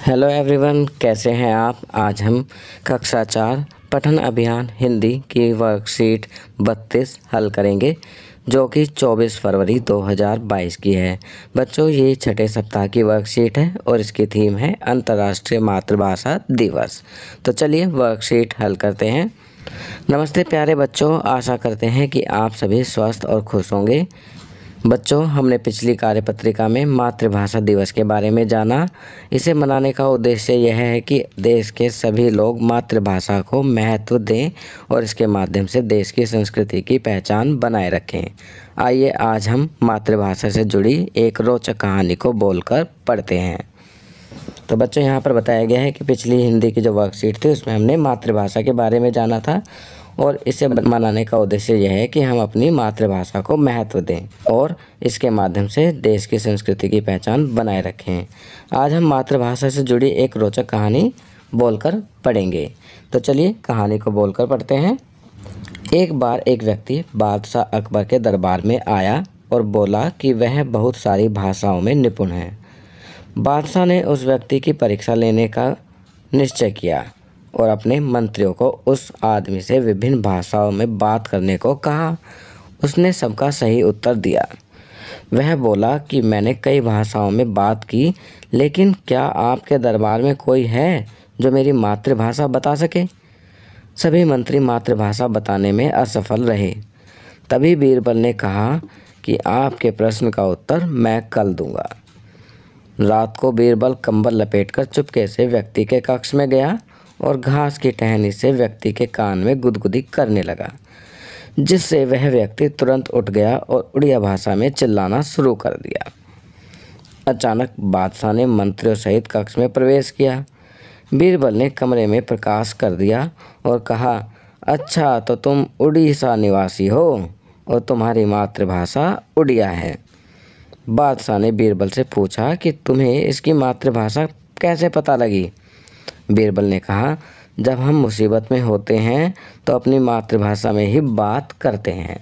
Hello everyone, कैसे हैं आप। आज हम कक्षा 4 पठन अभियान हिंदी की वर्कशीट 32 हल करेंगे, जो कि 24 फरवरी 2022 की है। बच्चों, ये छठे सप्ताह की वर्कशीट है और इसकी थीम है अंतर्राष्ट्रीय मातृभाषा दिवस। तो चलिए वर्कशीट हल करते हैं। नमस्ते प्यारे बच्चों, आशा करते हैं कि आप सभी स्वस्थ और खुश होंगे। बच्चों, हमने पिछली कार्यपत्रिका में मातृभाषा दिवस के बारे में जाना। इसे मनाने का उद्देश्य यह है कि देश के सभी लोग मातृभाषा को महत्व दें और इसके माध्यम से देश की संस्कृति की पहचान बनाए रखें। आइए आज हम मातृभाषा से जुड़ी एक रोचक कहानी को बोलकर पढ़ते हैं। तो बच्चों, यहाँ पर बताया गया है कि पिछली हिंदी की जो वर्कशीट थी उसमें हमने मातृभाषा के बारे में जाना था और इसे मनाने का उद्देश्य यह है कि हम अपनी मातृभाषा को महत्व दें और इसके माध्यम से देश की संस्कृति की पहचान बनाए रखें। आज हम मातृभाषा से जुड़ी एक रोचक कहानी बोलकर पढ़ेंगे। तो चलिए कहानी को बोलकर पढ़ते हैं। एक बार एक व्यक्ति बादशाह अकबर के दरबार में आया और बोला कि वह बहुत सारी भाषाओं में निपुण है। बादशाह ने उस व्यक्ति की परीक्षा लेने का निश्चय किया और अपने मंत्रियों को उस आदमी से विभिन्न भाषाओं में बात करने को कहा। उसने सबका सही उत्तर दिया। वह बोला कि मैंने कई भाषाओं में बात की, लेकिन क्या आपके दरबार में कोई है जो मेरी मातृभाषा बता सके? सभी मंत्री मातृभाषा बताने में असफल रहे। तभी बीरबल ने कहा कि आपके प्रश्न का उत्तर मैं कल दूंगा। रात को बीरबल कंबल लपेटकर चुपके से व्यक्ति के कक्ष में गया और घास की टहनी से व्यक्ति के कान में गुदगुदी करने लगा, जिससे वह व्यक्ति तुरंत उठ गया और उड़िया भाषा में चिल्लाना शुरू कर दिया। अचानक बादशाह ने मंत्रियों सहित कक्ष में प्रवेश किया। बीरबल ने कमरे में प्रकाश कर दिया और कहा, अच्छा, तो तुम उड़ीसा निवासी हो और तुम्हारी मातृभाषा उड़िया है। बादशाह ने बीरबल से पूछा कि तुम्हें इसकी मातृभाषा कैसे पता लगी? बीरबल ने कहा, जब हम मुसीबत में होते हैं तो अपनी मातृभाषा में ही बात करते हैं।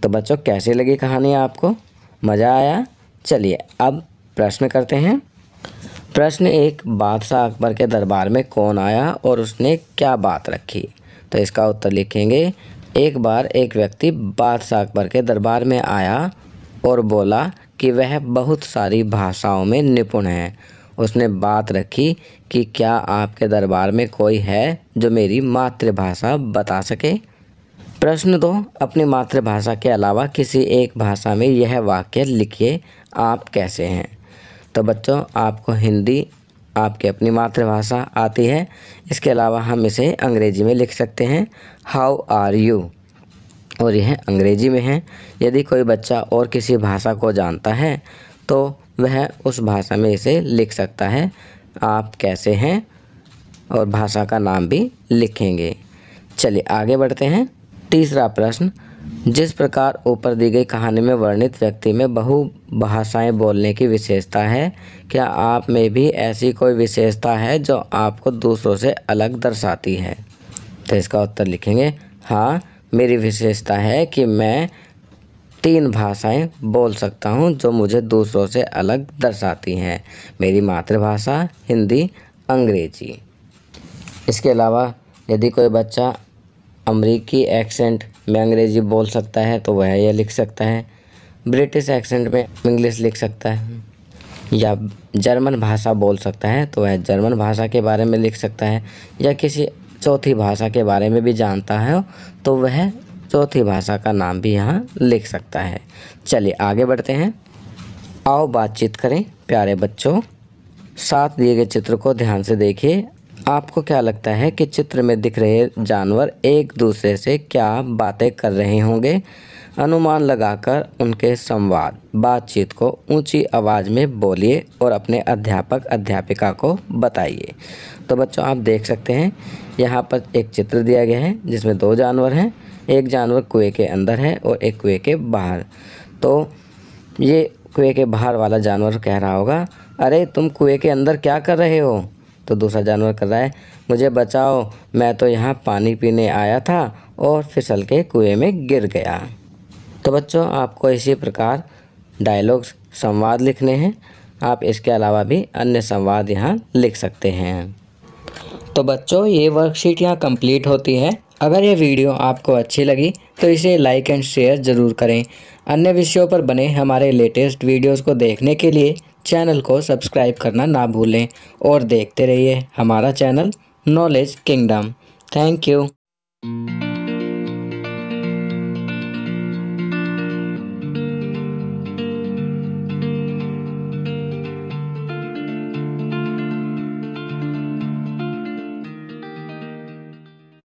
तो बच्चों, कैसी लगी कहानी आपको? मज़ा आया? चलिए अब प्रश्न करते हैं। प्रश्न 1, बादशाह अकबर के दरबार में कौन आया और उसने क्या बात रखी? तो इसका उत्तर लिखेंगे। एक बार एक व्यक्ति बादशाह अकबर के दरबार में आया और बोला कि वह बहुत सारी भाषाओं में निपुण है। उसने बात रखी कि क्या आपके दरबार में कोई है जो मेरी मातृभाषा बता सके? प्रश्न 2, अपनी मातृभाषा के अलावा किसी एक भाषा में यह वाक्य लिखिए, आप कैसे हैं? तो बच्चों, आपको हिंदी आपकी अपनी मातृभाषा आती है। इसके अलावा हम इसे अंग्रेजी में लिख सकते हैं, हाउ आर यू, और यह अंग्रेजी में है। यदि कोई बच्चा और किसी भाषा को जानता है तो वह उस भाषा में इसे लिख सकता है, आप कैसे हैं, और भाषा का नाम भी लिखेंगे। चलिए आगे बढ़ते हैं। तीसरा प्रश्न, जिस प्रकार ऊपर दी गई कहानी में वर्णित व्यक्ति में बहु भाषाएं बोलने की विशेषता है, क्या आप में भी ऐसी कोई विशेषता है जो आपको दूसरों से अलग दर्शाती है? तो इसका उत्तर लिखेंगे, हाँ, मेरी विशेषता है कि मैं 3 भाषाएं बोल सकता हूं जो मुझे दूसरों से अलग दर्शाती हैं। मेरी मातृभाषा हिंदी, अंग्रेजी। इसके अलावा यदि कोई बच्चा अमेरिकी एक्सेंट में अंग्रेजी बोल सकता है तो वह यह लिख सकता है। ब्रिटिश एक्सेंट में इंग्लिश लिख सकता है, या जर्मन भाषा बोल सकता है तो वह जर्मन भाषा के बारे में लिख सकता है, या किसी चौथी भाषा के बारे में भी जानता है तो वह चौथी भाषा का नाम भी यहाँ लिख सकता है। चलिए आगे बढ़ते हैं। आओ बातचीत करें। प्यारे बच्चों, साथ दिए गए चित्र को ध्यान से देखिए। आपको क्या लगता है कि चित्र में दिख रहे जानवर एक दूसरे से क्या बातें कर रहे होंगे? अनुमान लगाकर उनके संवाद बातचीत को ऊंची आवाज़ में बोलिए और अपने अध्यापक अध्यापिका को बताइए। तो बच्चों, आप देख सकते हैं यहाँ पर एक चित्र दिया गया है जिसमें 2 जानवर हैं। एक जानवर कुएं के अंदर है और एक कुएं के बाहर। तो ये कुएं के बाहर वाला जानवर कह रहा होगा, अरे तुम कुएं के अंदर क्या कर रहे हो? तो दूसरा जानवर कर रहा है, मुझे बचाओ, मैं तो यहाँ पानी पीने आया था और फिसल के कुएं में गिर गया। तो बच्चों, आपको इसी प्रकार डायलॉग्स संवाद लिखने हैं। आप इसके अलावा भी अन्य संवाद यहाँ लिख सकते हैं। तो बच्चों, ये वर्कशीट यहाँ कंप्लीट होती है। अगर ये वीडियो आपको अच्छी लगी तो इसे लाइक एंड शेयर ज़रूर करें। अन्य विषयों पर बने हमारे लेटेस्ट वीडियोस को देखने के लिए चैनल को सब्सक्राइब करना ना भूलें और देखते रहिए हमारा channel knowledge kingdom. Thank you.